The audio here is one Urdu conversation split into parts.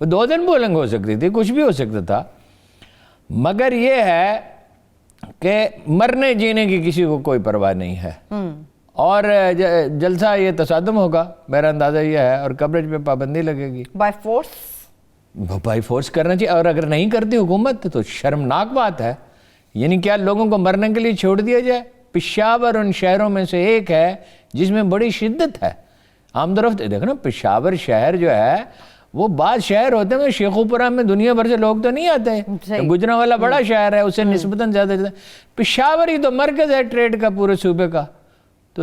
وہ 2 دن پولنگ ہو سکتی تھی, کچھ بھی ہو سکتا تھا, مگر یہ ہے کہ مرنے جینے کی کسی کو کوئی پرواہ نہیں ہے. اور جلسہ یہ تصادم ہوگا, میرا اندازہ یہ ہے, اور کوریج پہ پابندی لگے گی. بائی فورس کرنا چاہیے, اور اگر نہیں کرتی حکومت تو شرمناک بات ہے. یعنی کیا لوگوں کو مرنے کے لیے چھوڑ دیا جائے؟ پشاور ان شہروں میں سے ایک ہے جس میں بڑی شدت ہے. عام طرف دیکھو نا, پشاور شہر جو ہے وہ بعض شہر ہوتے ہیں, شیخوپورہ میں دنیا بھر سے لوگ تو نہیں آتے, گجرانوالہ بڑا شہر ہے, اس سے نسبتاً زیادہ. پشاور ہی تو مرکز ہے ٹریڈ کا پورے صوبے کا, تو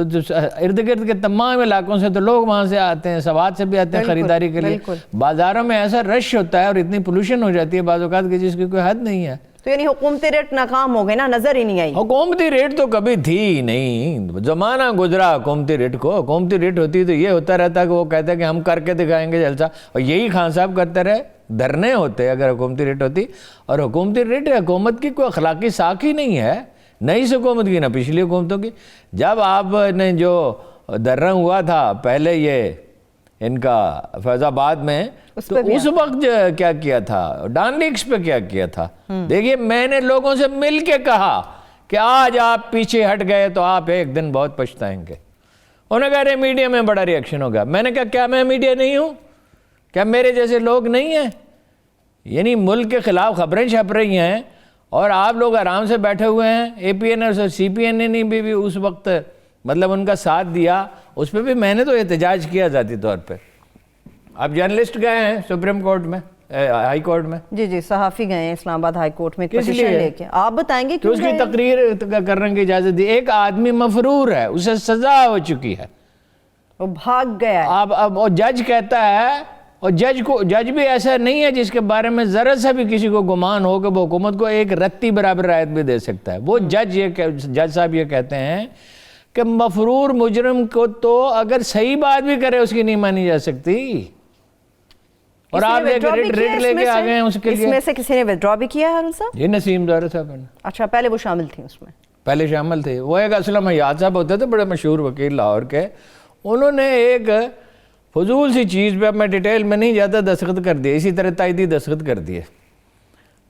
ارد گرد کے تمام علاقوں سے تو لوگ وہاں سے آتے ہیں, سوات سے بھی آتے ہیں خریداری کے لیے. بازاروں میں ایسا رش ہوتا ہے اور اتنی پولوشن ہو جاتی ہے بعض اوقات کی جس کی کوئی حد نہیں ہے. تو یعنی حکومتی ریٹ ناکام ہو گئے نا, نظر ہی نہیں آئی. حکومتی ریٹ تو کبھی تھی ہی نہیں, زمانہ گزرا حکومتی ریٹ کو. حکومتی ریٹ ہوتی تو یہ ہوتا رہتا کہ وہ کہتے ہیں کہ ہم کر کے دکھائیں گے جلسہ, اور یہی خان صاحب کرتے رہے, دھرنے ہوتے اگر حکومتی ریٹ ہوتی. اور حکومتی ریٹ حکومت کی کوئی اخلاقی ساکھ ہی نہیں ہے, نہ اس حکومت کی نہ پچھلی حکومتوں کی. جب آپ نے جو دھرنا ہوا تھا پہلے یہ ان کا فیض آباد میں, تو اس وقت کیا کیا تھا, ڈان لیکس پہ کیا کیا تھا. دیکھیے میں نے لوگوں سے مل کے کہا کہ آج آپ پیچھے ہٹ گئے تو آپ ایک دن بہت پچھتائیں گے. انہوں نے کہا میڈیا میں بڑا ریئیکشن ہوگا. میں نے کہا کیا میں میڈیا نہیں ہوں؟ کیا میرے جیسے لوگ نہیں ہیں؟ یعنی ملک کے خلاف خبریں چھپ رہی ہیں اور آپ لوگ آرام سے بیٹھے ہوئے ہیں. اے پی این اور سی پی این نے بھی اس وقت مطلب ان کا ساتھ دیا, اس پہ بھی میں نے تو احتجاج کیا ذاتی طور پہ. آپ جرنلسٹ گئے ہیں سپریم کورٹ میں, ہائی کورٹ میں. جی صحافی گئے ہیں اسلام آباد ہائی کورٹ میں پٹیشن لے کے. آپ بتائیں گے کہ اس کی تقریر کرنے کی اجازت دی. ایک آدمی مفرور ہے, اسے سزا ہو چکی ہے, وہ بھاگ گیا ہے. اب جج کہتا ہے, اور جج بھی ایسا نہیں ہے جس کے بارے میں ذرا سا بھی کسی کو گمان ہو کہ وہ حکومت کو ایک رتی برابر رعایت بھی دے سکتا ہے. وہ جج صاحب یہ کہتے ہیں کہ مفرور مجرم کو تو اگر صحیح بات بھی کرے اس کی نہیں مانی جا سکتی. اور آپ ریٹ لے کے آ گئے ہیں اس کے لیے. اس میں سے کسی نے ویڈرا بھی کیا ہے ہارون صاحب؟ یہ نسیم زہرا صاحب نے. اچھا, پہلے وہ شامل تھیں اس میں؟ پہلے شامل تھے. وہ ایک اسلم حیات صاحب ہوتے تھے, بڑے مشہور وکیل لاہور کے. انہوں نے ایک فضول سی چیز پہ, اب میں ڈیٹیل میں نہیں جاتا, دستخط کر دیے, اسی طرح تائیدی دستخط کر دیے.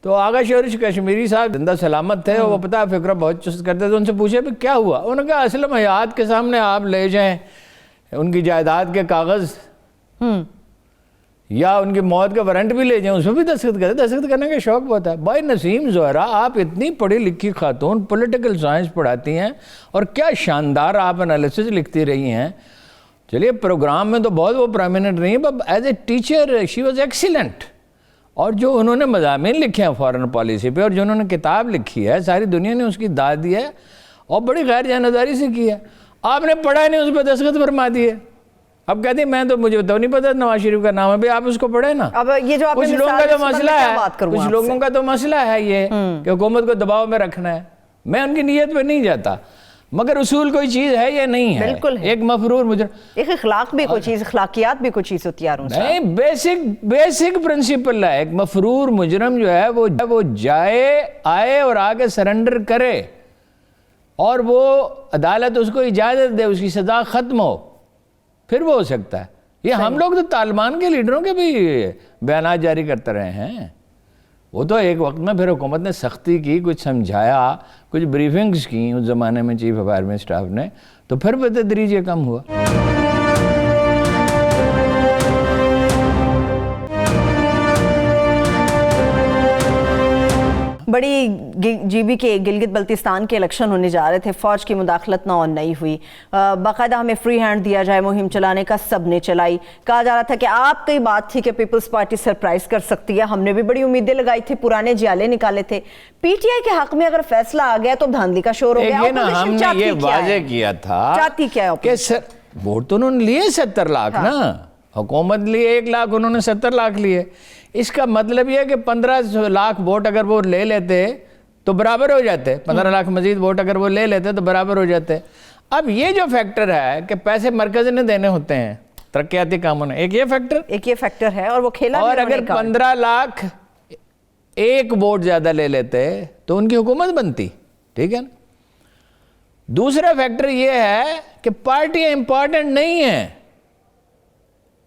تو آغا شورش کشمیری صاحب زندہ سلامت تھے, وہ پتہ فکرہ بہت چست کرتے تھے. ان سے پوچھے بھی کیا ہوا؟ انہوں نے کہا اسلم حیات کے سامنے آپ لے جائیں ان کی جائیداد کے کاغذ, یا ان کی موت کا وارنٹ بھی لے جائیں, اس میں بھی دستخط کرتے. دستخط کرنے کا شوق بہت ہے. بھائی نسیم زہرا, آپ اتنی پڑھی لکھی خاتون, پولیٹیکل سائنس پڑھاتی ہیں, اور کیا شاندار آپ انالیسس لکھتی رہی ہیں. چلیے پروگرام میں تو بہت وہ پرامیننٹ نہیں ہے, but as a teacher she was excellent. اور جو انہوں نے مضامین لکھے ہیں فارن پالیسی پہ, اور جو انہوں نے کتاب لکھی ہے, ساری دنیا نے اس کی داد دی ہے, اور بڑی غیر جانبداری سے کی ہے. آپ نے پڑھا نہیں, اس پہ دستخط فرما دیے. اب کہتے ہیں میں تو, مجھے تو نہیں پتا نواز شریف کا نام ہے, بھی آپ اس کو پڑھیں نا. اب یہ جو کچھ لوگوں کا تو مسئلہ ہے, کچھ لوگوں کا تو مسئلہ ہے یہ کہ حکومت کو دباؤ میں رکھنا ہے. میں ان کی نیت پہ نہیں جاتا, مگر اصول کوئی چیز ہے یا نہیں ہے. بالکل ایک مفرور مجرم, ایک اخلاق بھی کوئی چیز, اخلاقیات بھی کوئی چیز ہوتی ہے. نہیں, بیسک پرنسپل ہے. ایک مفرور مجرم جو ہے وہ آئے اور آگے سرنڈر کرے, اور وہ عدالت اس کو اجازت دے, اس کی سزا ختم ہو, پھر وہ ہو سکتا ہے. یہ ہم لوگ تو طالبان کے لیڈروں کے بھی بیانات جاری کرتے رہے ہیں. وہ تو ایک وقت میں پھر حکومت نے سختی کی, کچھ سمجھایا, کچھ بریفنگز کی اس زمانے میں چیف آف آرمی اسٹاف نے, تو پھر بتدریج یہ کم ہوا. بڑی جی بی کے گلگت بلتستان کے الیکشن ہونے جا رہے تھے, فوج کی مداخلت نہ اور نہیں ہوئی. باقاعدہ ہمیں فری ہینڈ دیا جائے مہم چلانے کا, سب نے چلائی. کہا جا رہا تھا کہ آپ کی بات تھی کہ پیپلز پارٹی سرپرائز کر سکتی ہے, ہم نے بھی بڑی امیدیں لگائی تھی, پرانے جیالے نکالے تھے. پی ٹی آئی کے حق میں اگر فیصلہ آ گیا تو دھاندلی کا شور ہو گیا. ہم نے یہ واضح کیا تھا چاہتی کیا کہ ووٹ تو انہوں نے لیے 70 لاکھ نا, حکومت لیے 1 لاکھ, انہوں نے 70 لاکھ لیے. اس کا مطلب یہ ہے کہ 15 لاکھ ووٹ اگر وہ لے لیتے تو برابر ہو جاتے, 15 لاکھ مزید ووٹ اگر وہ لے لیتے تو برابر ہو جاتے. اب یہ جو فیکٹر ہے کہ پیسے مرکز نے دینے ہوتے ہیں ترقیاتی کاموں نے, ایک یہ فیکٹر ہے, اور وہ کھیلا. اور اگر 15 لاکھ ایک ووٹ زیادہ لے لیتے تو ان کی حکومت بنتی, ٹھیک ہے نا. دوسرا فیکٹر یہ ہے کہ پارٹیاں امپورٹنٹ نہیں ہیں.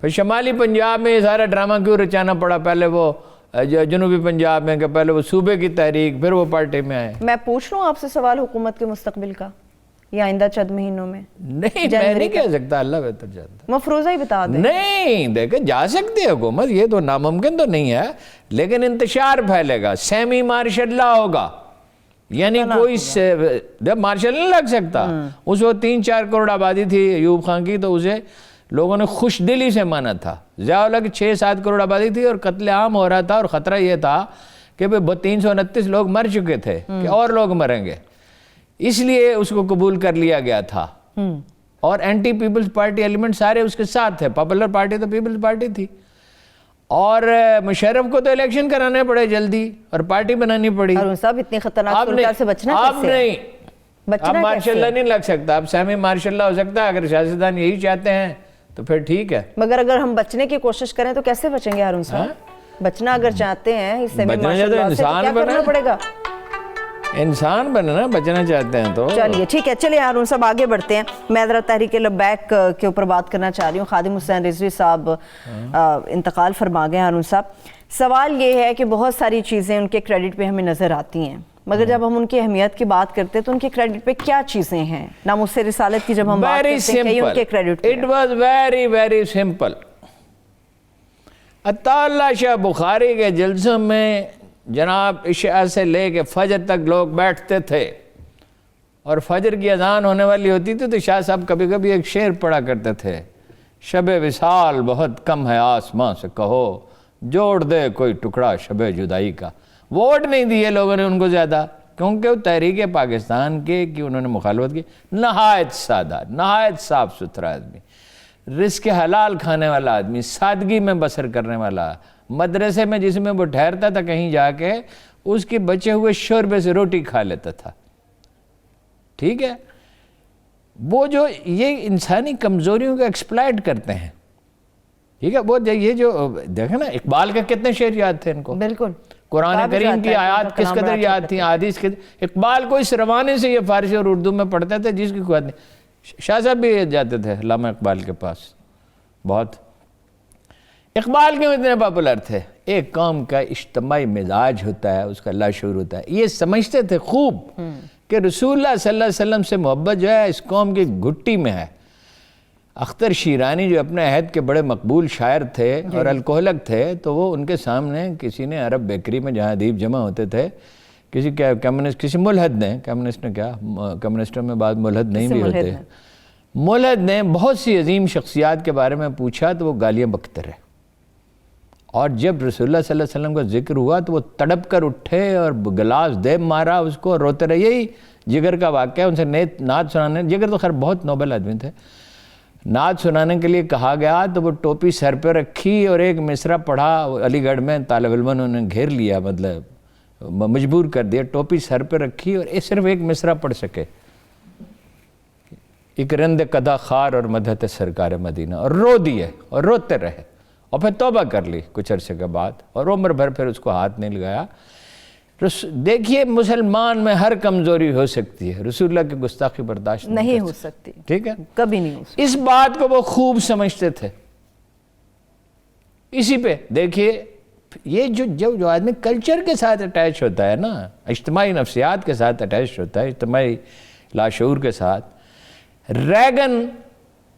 پھر شمالی پنجاب میں یہ سارا ڈرامہ کیوں رچانا پڑا؟ پہلے وہ جنوبی پنجاب میں کہ پہلے وہ صوبے کی تحریک، پھر وہ پارٹی میں آئے. میں پوچھ رہا ہوں آپ سے سوال حکومت کے مستقبل کا یا آئندہ چند مہینوں میں. نہیں میں نہیں کہہ سکتا، اللہ بہتر جانتا. مفروضہ ہی بتا دیں. نہیں دیکھیں جا سکتی ہے حکومت، یہ تو ناممکن تو نہیں ہے، لیکن انتشار پھیلے گا، سیمی مارشل لا ہوگا. یعنی کوئی مارشل نہیں لگ سکتا. اس وقت 3-4 کروڑ آبادی تھی ایوب خان کی، تو اسے لوگوں نے خوش دلی سے مانا تھا. ضیاء اللہ کی 6-7 کروڑ آبادی تھی اور قتل عام ہو رہا تھا، اور خطرہ یہ تھا کہ 329 لوگ مر چکے تھے کہ اور لوگ مریں گے، اس لیے اس کو قبول کر لیا گیا تھا. اور اینٹی پیپلز پارٹی ایلیمنٹ سارے اس کے ساتھ تھے. پاپولر پارٹی تو پیپلز پارٹی تھی. اور مشرف کو تو الیکشن کرانے پڑے جلدی اور پارٹی بنانی پڑی. ہارون صاحب اتنی خطرناک صورتحال سے بچنا اب کیسے؟ نہیں، اب بچنا ماشاء اللہ نہیں لگ سکتا، اب سیمی ماشاء اللہ ہو سکتا ہے. اگر سیاستدان یہی چاہتے ہیں تو پھر ٹھیک ہے. مگر اگر ہم بچنے کی کوشش کریں تو کیسے بچیں گے ہارون صاحب؟ بچنا اگر چاہتے ہیں اس سے بچنا چاہتے ہیں انسان کیا کرنا پڑے گا؟ انسان بننا، بچنا چاہتے ہیں تو چلیے ٹھیک ہے. چلیے ہارون صاحب آگے بڑھتے ہیں. میں ذرا تحریک لبیک کے اوپر بات کرنا چاہ رہی ہوں. خادم حسین رضوی صاحب انتقال فرما گئے. ہارون صاحب سوال یہ ہے کہ بہت ساری چیزیں ان کے کریڈٹ پہ ہمیں نظر آتی ہیں، مگر جب ہم ان کی اہمیت کی بات کرتے ہیں تو ان کے کریڈٹ پہ کیا چیزیں ہیں؟ ناموس رسالت کی جب ہم بات کرتے ہیں کہ ان کے کریڈٹ پہ it was very very simple. عطا اللہ شاہ بخاری کے جلسوں میں جناب عشاء سے لے کے فجر تک لوگ بیٹھتے تھے، اور فجر کی اذان ہونے والی ہوتی تھی تو شاہ صاحب کبھی کبھی ایک شعر پڑھا کرتے تھے: شب وصال بہت کم ہے آسماں سے کہو، جوڑ دے کوئی ٹکڑا شب جدائی کا. ووٹ نہیں دیے لوگوں نے ان کو زیادہ، کیونکہ وہ تحریک پاکستان کے کی انہوں نے مخالفت کی. نہایت سادہ، نہایت صاف ستھرا آدمی، رزق حلال کھانے والا آدمی، سادگی میں بسر کرنے والا. مدرسے میں جس میں وہ ٹھہرتا تھا کہیں جا کے اس کے بچے ہوئے شوربے سے روٹی کھا لیتا تھا. ٹھیک ہے، وہ جو یہ انسانی کمزوریوں کو ایکسپلائٹ کرتے ہیں. ٹھیک ہے، وہ یہ جو دیکھیں نا، اقبال کے کتنے شعر یاد تھے ان کو. بالکل. قرآن کریم کی آیات کس قدر یاد تھیں، حدیث کے. اقبال کو اس روانے سے یہ فارسی اور اردو میں پڑھتے تھے جس کی کوئی نہیں. شاہ صاحب بھی جاتے تھے علامہ اقبال کے پاس بہت. اقبال کیوں اتنے پاپولر تھے؟ ایک قوم کا اجتماعی مزاج ہوتا ہے، اس کا لاشعور ہوتا ہے. یہ سمجھتے تھے خوب کہ رسول اللہ صلی اللہ علیہ وسلم سے محبت جو ہے اس قوم کی گھٹی میں ہے. اختر شیرانی جو اپنے عہد کے بڑے مقبول شاعر تھے اور الکوہلک تھے، تو وہ ان کے سامنے کسی نے عرب بیکری میں جہاں ادیب جمع ہوتے تھے، کسی ملحد نے، کمیونسٹ نے کیا، کمیونسٹوں میں بعد ملحد نہیں بھی ہوتے، ملحد نے بہت سی عظیم شخصیات کے بارے میں پوچھا تو وہ گالیاں بکتے رہے. اور جب رسول اللہ صلی اللہ علیہ وسلم کا ذکر ہوا تو وہ تڑپ کر اٹھے اور گلاس دیب مارا اس کو، روتے رہے. یہی جگر کا واقعہ ہے. ان سے نعت سنانے، جگر تو خیر بہت نوبل آدمی تھے، نعت سنانے کے لیے کہا گیا تو وہ ٹوپی سر پہ رکھی اور ایک مصرع پڑھا. علی گڑھ میں طالب علموں نے انہیں گھیر لیا، مطلب مجبور کر دیا. ٹوپی سر پہ رکھی اور صرف ایک مصرع پڑھ سکے: ایک رند قدا خار اور مدحت سرکار مدینہ، اور رو دیے اور روتے رہے. اور پھر توبہ کر لی کچھ عرصے کے بعد، اور عمر بھر پھر اس کو ہاتھ نہیں لگایا. دیکھیے مسلمان میں ہر کمزوری ہو سکتی ہے، رسول اللہ کی گستاخی برداشت نہیں ہو سکتی. ٹھیک ہے، کبھی نہیں ہو سکتی. اس بات کو وہ خوب سمجھتے تھے. اسی پہ دیکھیے یہ جو آدمی کلچر کے ساتھ اٹیچ ہوتا ہے نا، اجتماعی نفسیات کے ساتھ اٹیچ ہوتا ہے، اجتماعی لاشعور کے ساتھ. ریگن،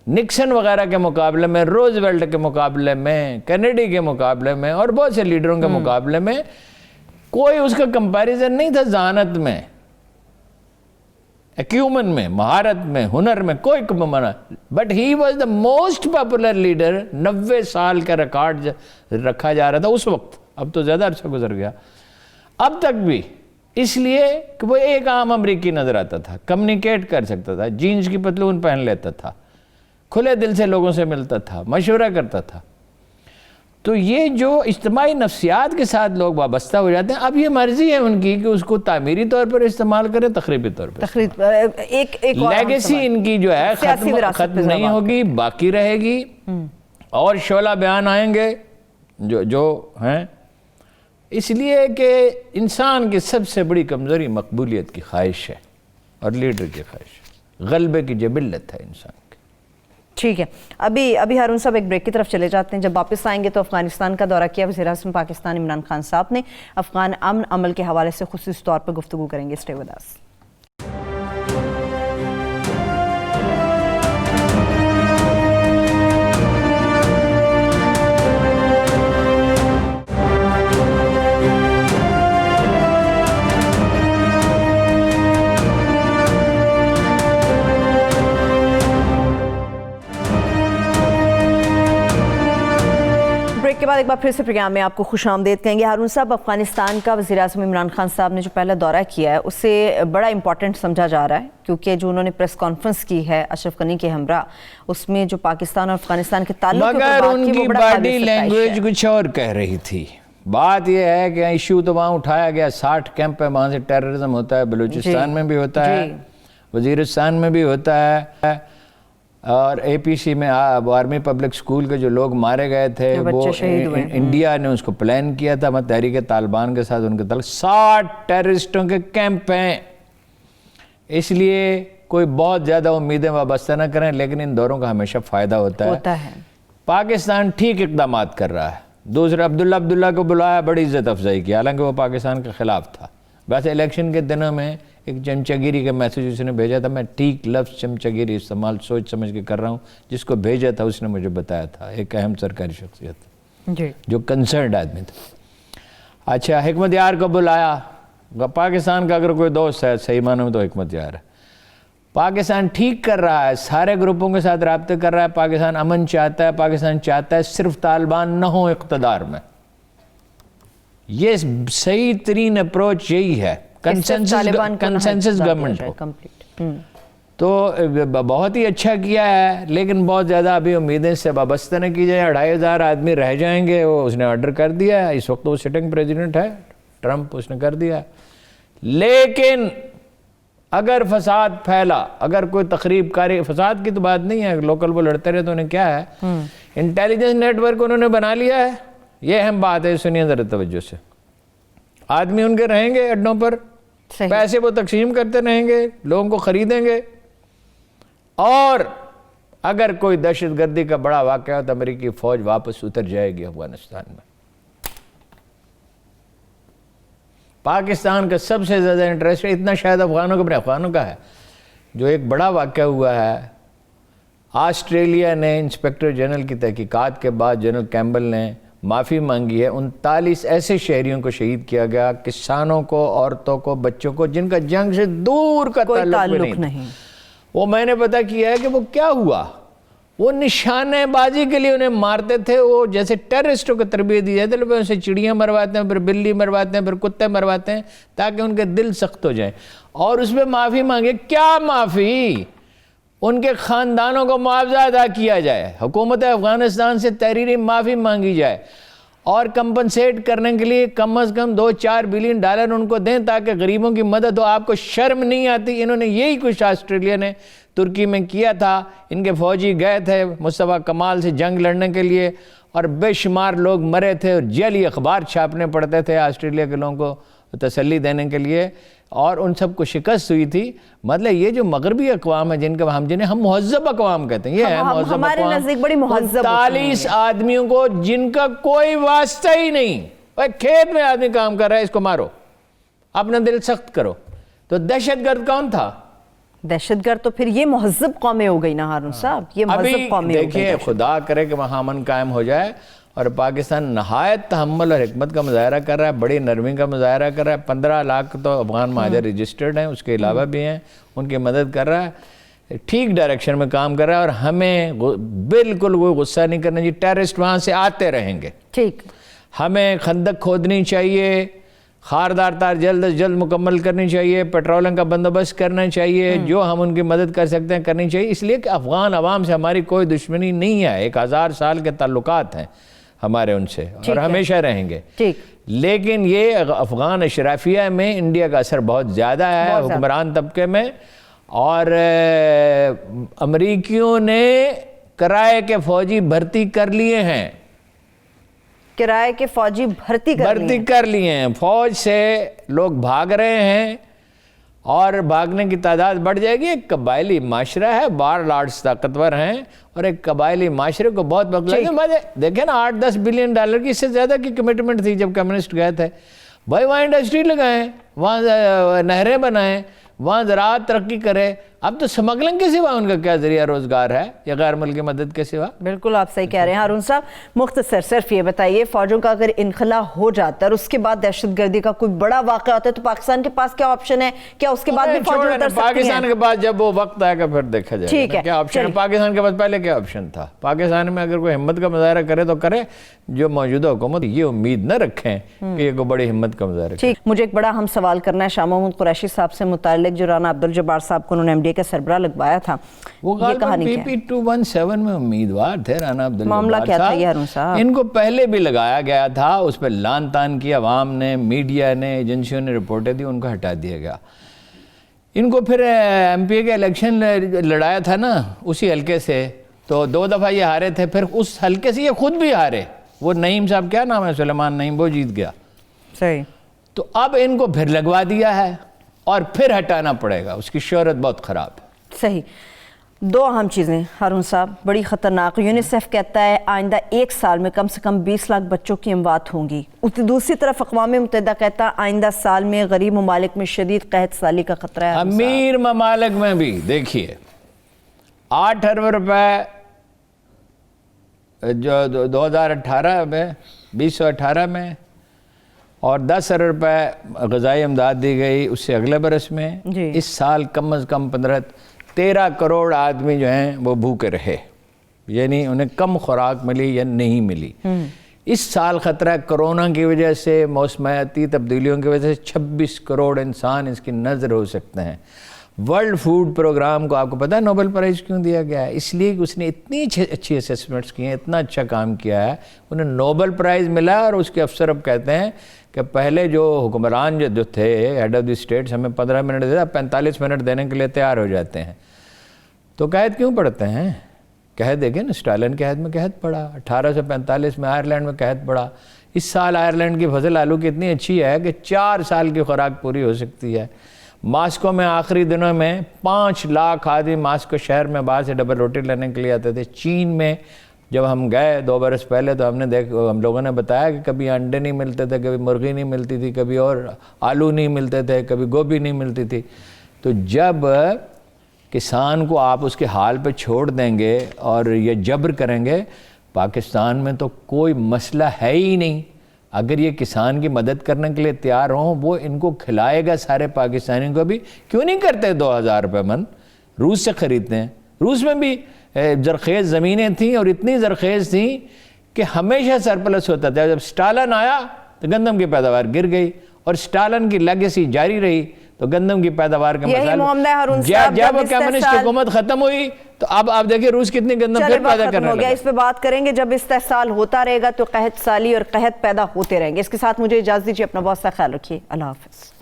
نکسن وغیرہ کے مقابلے میں، روزویلٹ کے مقابلے میں، کینیڈی کے مقابلے میں، اور بہت سے لیڈروں کے مقابلے میں کوئی اس کا کمپیریزن نہیں تھا. ذہانت میں، ایکیومن میں، مہارت میں، ہنر میں کوئی کمانا. But he was the most popular leader. 90 سال کا ریکارڈ رکھا جا رہا تھا اس وقت، اب تو زیادہ عرصہ گزر گیا، اب تک بھی. اس لیے کہ وہ ایک عام امریکی نظر آتا تھا، کمیونیکیٹ کر سکتا تھا، جینز کی پتلون پہن لیتا تھا، کھلے دل سے لوگوں سے ملتا تھا، مشورہ کرتا تھا. تو یہ جو اجتماعی نفسیات کے ساتھ لوگ وابستہ ہو جاتے ہیں، اب یہ مرضی ہے ان کی کہ اس کو تعمیری طور پر استعمال کریں، تخریبی طور پر. لیگیسی ان کی جو ہے ختم نہیں ہوگی، باقی رہے گی. اور شعلہ بیان آئیں گے جو ہیں. اس لیے کہ انسان کی سب سے بڑی کمزوری مقبولیت کی خواہش ہے اور لیڈر کی خواہش ہے. غلبے کی جبلت ہے انسان کی. ٹھیک ہے، ابھی ہارون صاحب ایک بریک کی طرف چلے جاتے ہیں. جب واپس آئیں گے تو افغانستان کا دورہ کیا وزیر اعظم پاکستان عمران خان صاحب نے. افغان امن عمل کے حوالے سے خصوصی طور پر گفتگو کریں گے. Stay with us. کے بعد ایک بار پھر سے پروگرام میں آپ کو خوش آمدید کہیں گے. ہارون صاحب، افغانستان کا وزیر اعظم عمران خان صاحب نے جو پہلا دورہ کیا ہے اسے بڑا امپورٹنٹ سمجھا جا رہا ہے، کیونکہ جو انہوں نے پریس کانفرنس کی ہے اشرف غنی کے ہمراہ، اس میں جو پاکستان اور افغانستان کے تعلق مگر ان کی باڈی لینگویج کچھ اور کہہ رہی تھی. بات یہ ہے کہ ایشو تو وہاں اٹھایا گیا 60 کیمپ ہے، وہاں سے ٹیررزم ہوتا ہے، بلوچستان میں بھی ہوتا ہے، وزیرستان میں بھی ہوتا ہے، اور اے پی سی میں آرمی پبلک سکول کے جو لوگ مارے گئے تھے وہ انڈیا نے اس کو پلان کیا تھا. تحریک طالبان کے ساتھ ان کے تعلق 60 ٹیررسٹوں کے کیمپ ہیں. اس لیے کوئی بہت زیادہ امیدیں وابستہ نہ کریں، لیکن ان دوروں کا ہمیشہ فائدہ ہوتا ہے. پاکستان ٹھیک اقدامات کر رہا ہے. دوسرا عبداللہ کو بلایا، بڑی عزت افزائی کی، حالانکہ وہ پاکستان کے خلاف تھا. ویسے الیکشن کے دنوں میں ایک چمچہ گیری کا میسیج اس نے بھیجا تھا. میں ٹھیک لفظ چمچہ گیری استعمال سوچ سمجھ کے کر رہا ہوں. جس کو بھیجا تھا اس نے مجھے بتایا تھا، ایک اہم سرکاری شخصیت جو کنسرنڈ آدمی تھا. اچھا، حکمت یار کو بلایا. پاکستان کا اگر کوئی دوست ہے صحیح معنوں میں تو حکمت یار ہے. پاکستان ٹھیک کر رہا ہے، سارے گروپوں کے ساتھ رابطے کر رہا ہے. پاکستان امن چاہتا ہے، پاکستان چاہتا ہے صرف طالبان نہ ہو اقتدار میں. یہ صحیح ترین اپروچ یہی ہے، کنسنسس گورنمنٹ ہو. تو بہت ہی اچھا کیا ہے، لیکن بہت زیادہ ابھی امیدیں سے وابستہ نہ کی جائیں. 2500 آدمی رہ جائیں گے، وہ اس نے آرڈر کر دیا ہے. اس وقت وہ سٹنگ پریزیڈنٹ ہے ٹرمپ، اس نے کر دیا. لیکن اگر فساد پھیلا، اگر کوئی تخریب کاری، فساد کی تو بات نہیں ہے، لوکل وہ لڑتے رہے تو انہیں کیا ہے، انٹیلیجنس نیٹ ورک انہوں نے بنا لیا ہے. یہ اہم بات ہے، سنیے ذرا توجہ سے. آدمی ان کے رہیں گے اڈوں پر، پیسے وہ تقسیم کرتے رہیں گے، لوگوں کو خریدیں گے. اور اگر کوئی دہشت گردی کا بڑا واقعہ ہو تو امریکی فوج واپس اتر جائے گی افغانستان میں. پاکستان کا سب سے زیادہ انٹرسٹ ہے، اتنا شاید افغانوں کا ہے. جو ایک بڑا واقعہ ہوا ہے، آسٹریلیا نے انسپیکٹر جنرل کی تحقیقات کے بعد جنرل کیمبل نے معافی مانگی ہے. 39 ایسے شہریوں کو شہید کیا گیا، کسانوں کو، عورتوں کو، بچوں کو، جن کا جنگ سے دور کا تعلق نہیں. وہ میں نے پتہ کیا ہے کہ وہ کیا ہوا. وہ نشانے بازی کے لیے انہیں مارتے تھے. وہ جیسے ٹیررسٹوں کو تربیت دی جاتی ہے، ان سے چڑیاں مرواتے ہیں، پھر بلی مرواتے ہیں، پھر کتے مرواتے ہیں تاکہ ان کے دل سخت ہو جائیں. اور اس پہ معافی مانگے. کیا معافی؟ ان کے خاندانوں کو معاوضہ ادا کیا جائے، حکومت افغانستان سے تحریری معافی مانگی جائے، اور کمپنسیٹ کرنے کے لیے کم از کم $2-4 بلین ان کو دیں تاکہ غریبوں کی مدد ہو. آپ کو شرم نہیں آتی؟ انہوں نے یہی کچھ آسٹریلیا نے ترکی میں کیا تھا. ان کے فوجی گئے تھے مصطفیٰ کمال سے جنگ لڑنے کے لیے، اور بے شمار لوگ مرے تھے، اور جعلی اخبار چھاپنے پڑتے تھے آسٹریلیا کے لوگوں کو تسلی دینے کے لیے، اور ان سب کو شکست ہوئی تھی. مطلب یہ جو مغربی اقوام ہیں جنہیں ہم مہذب اقوام کہتے ہیں، یہ ہے مہذب ہمارے نزدیک بڑی مہذب. 40 آدمیوں کو جن کا کوئی واسطہ ہی نہیں، کھیت میں آدمی کام کر رہا ہے، اس کو مارو، اپنا دل سخت کرو. تو دہشت گرد کون تھا؟ دہشت گرد تو پھر یہ مہذب قومیں ہو گئی نا ہارون صاحب، یہ مہذب قومیں ہو گئی. دیکھیے، خدا کرے کہ وہاں امن قائم ہو جائے. اور پاکستان نہایت تحمل اور حکمت کا مظاہرہ کر رہا ہے، بڑی نرمی کا مظاہرہ کر رہا ہے. 15 لاکھ تو افغان مہاجر رجسٹرڈ ہیں، اس کے علاوہ بھی ہیں، ان کی مدد کر رہا ہے. ٹھیک ڈائریکشن میں کام کر رہا ہے. اور ہمیں بالکل کوئی غصہ نہیں کرنا چاہیے. ٹیررسٹ وہاں سے آتے رہیں گے. ٹھیک، ہمیں خندق کھودنی چاہیے، خاردار تار جلد از جلد مکمل کرنی چاہیے، پیٹرولنگ کا بندوبست کرنا چاہیے، جو ہم ان کی مدد کر سکتے ہیں کرنی چاہیے. اس لیے کہ افغان عوام سے ہماری کوئی دشمنی نہیں ہے. 1000 سال کے تعلقات ہیں ہمارے ان سے، اور ہمیشہ رہیں گے. لیکن یہ افغان اشرافیہ میں انڈیا کا اثر بہت زیادہ ہے، حکمران طبقے میں. اور امریکیوں نے کرائے کے فوجی بھرتی کر لیے ہیں، کرائے کے فوجی بھرتی کر لیے ہیں. فوج سے لوگ بھاگ رہے ہیں. اور بھاگنے کی تعداد بڑھ جائے گی. ایک قبائلی معاشرہ ہے, وار لارڈز طاقتور ہیں, اور ایک قبائلی معاشرے کو بہت وقت لگے. دیکھیں نا, $8-10 بلین کی, اس سے زیادہ کی کمٹمنٹ تھی جب کمیونسٹ گئے تھے. بھائی وہاں انڈسٹری لگائیں, وہاں نہریں بنائیں, وہاں زراعت ترقی کرے. اب تو سمگلنگ کے سوا ان کا کیا ذریعہ روزگار ہے, یا غیر ملکی مدد کے سوا؟ بالکل آپ صحیح کہہ رہے ہیں ہارون صاحب. مختصر صرف یہ بتائیے, فوجوں کا اگر انخلا ہو جاتا ہے اور اس کے بعد دہشت گردی کا کوئی بڑا واقعہ ہوتا ہے تو پاکستان کے پاس کیا آپشن ہے؟ کیا اس کے بعد بھی فوجیں اتر سکتی ہیں؟ پاکستان کے پاس جب وہ وقت آئے گا پھر دیکھا جائے گا کیا آپشن ہے. پاکستان کے پاس پہلے کیا آپشن تھا؟ پاکستان میں اگر کوئی ہمت کا مظاہرہ کرے تو کرے. جو موجودہ حکومت یہ امید نہ رکھیں کہ یہ کوئی بڑی ہمت کا مظاہرہ کرے. مجھے ایک بڑا اہم سوال کرنا ہے شاہ محمود قریشی صاحب سے متعلق, جو رانا عبدالجبار صاحب کو انہوں نے MDA کا سربراہ لگوایا تھا. وہ غالباً PP217 میں امیدوار تھے رانا عبدالجبار صاحب. معاملہ کیا تھا یہ ہارون صاحب؟ ان کو پہلے بھی لگایا گیا تھا, اس پہ لان تان کی, عوام نے, میڈیا نے, ایجنسیوں نے رپورٹیں دی, ان کو ہٹا دیا گیا. ان کو پھر MPA کے الیکشن لڑایا تھا نا اسی حلقے سے, تو 2 دفعہ یہ ہارے تھے. پھر اس حلقے سے یہ خود بھی ہارے. وہ نعیم صاحب, کیا نام ہے, سلیمان نعیم, وہ جیت گیا. صحیح. تو اب ان کو پھر لگوا دیا ہے اور پھر ہٹانا پڑے گا. اس کی شہرت بہت خراب ہے. صحیح. 2 اہم چیزیں ہارون صاحب, بڑی خطرناک. یونیسیف کہتا ہے آئندہ 1 سال میں کم سے کم 20 لاکھ بچوں کی اموات ہوں گی. دوسری طرف اقوام متحدہ کہتا ہے آئندہ سال میں غریب ممالک میں شدید قحط سالی کا خطرہ ہے. امیر ممالک میں بھی دیکھیے 8 ارب روپے جو 2018 میں 2018 میں اور 10 ارب روپے غذائی امداد دی گئی اس سے اگلے برس میں. اس سال کم از کم 13 کروڑ آدمی جو ہیں وہ بھوکے رہے, یعنی انہیں کم خوراک ملی یا نہیں ملی. اس سال خطرہ کرونا کی وجہ سے, موسمیاتی تبدیلیوں کی وجہ سے 26 کروڑ انسان اس کی نظر ہو سکتے ہیں. ورلڈ فوڈ پروگرام کو آپ کو پتہ ہے نوبل پرائز کیوں دیا گیا ہے؟ اس لیے کہ اس نے اتنی اچھی اسیسمنٹس کی ہیں, اتنا اچھا کام کیا ہے, انہیں نوبل پرائز ملا. اور اس کے افسر اب کہتے ہیں کہ پہلے جو حکمران جو تھے ہیڈ آف دی اسٹیٹس, ہمیں 15 منٹ دیتا, 45 منٹ دینے کے لیے تیار ہو جاتے ہیں. تو قحط کیوں پڑھتے ہیں؟ قحط دیکھیں نا, اسٹالن کے عہد میں قحط پڑا, 1845 میں آئرلینڈ میں قحط پڑا. اس سال آئرلینڈ کی فصل آلو کی اتنی اچھی ہے کہ 4 سال کی خوراک پوری ہو سکتی ہے. ماسکو میں آخری دنوں میں 5 لاکھ آدمی ماسکو شہر میں باہر سے ڈبل روٹی لینے کے لیے آتے تھے. چین میں جب ہم گئے 2 برس پہلے تو ہم لوگوں نے بتایا کہ کبھی انڈے نہیں ملتے تھے, کبھی مرغی نہیں ملتی تھی, کبھی اور آلو نہیں ملتے تھے, کبھی گوبھی نہیں ملتی تھی. تو جب کسان کو آپ اس کے حال پہ چھوڑ دیں گے اور یہ جبر کریں گے, پاکستان میں تو کوئی مسئلہ ہے ہی نہیں. اگر یہ کسان کی مدد کرنے کے لیے تیار ہوں, وہ ان کو کھلائے گا سارے پاکستانیوں کو بھی. کیوں نہیں کرتے 2000 روپے من روس سے خریدتے ہیں؟ روس میں بھی زرخیز زمینیں تھیں اور اتنی زرخیز تھیں کہ ہمیشہ سرپلس ہوتا تھا. جب اسٹالن آیا تو گندم کی پیداوار گر گئی, اور اسٹالن کی لیگیسی جاری رہی تو گندم کی پیداوار کا مسئلہ. جب کمیونسٹ حکومت ختم ہوئی تو اب آپ دیکھیں روس کتنی گندم پھر پیدا کرنے لگا. اس پہ بات کریں گے. جب استحصال ہوتا رہے گا تو قحط سالی اور قحط پیدا ہوتے رہیں گے. اس کے ساتھ مجھے اجازت دیجیے, اپنا بہت سا خیال رکھیے. اللہ حافظ.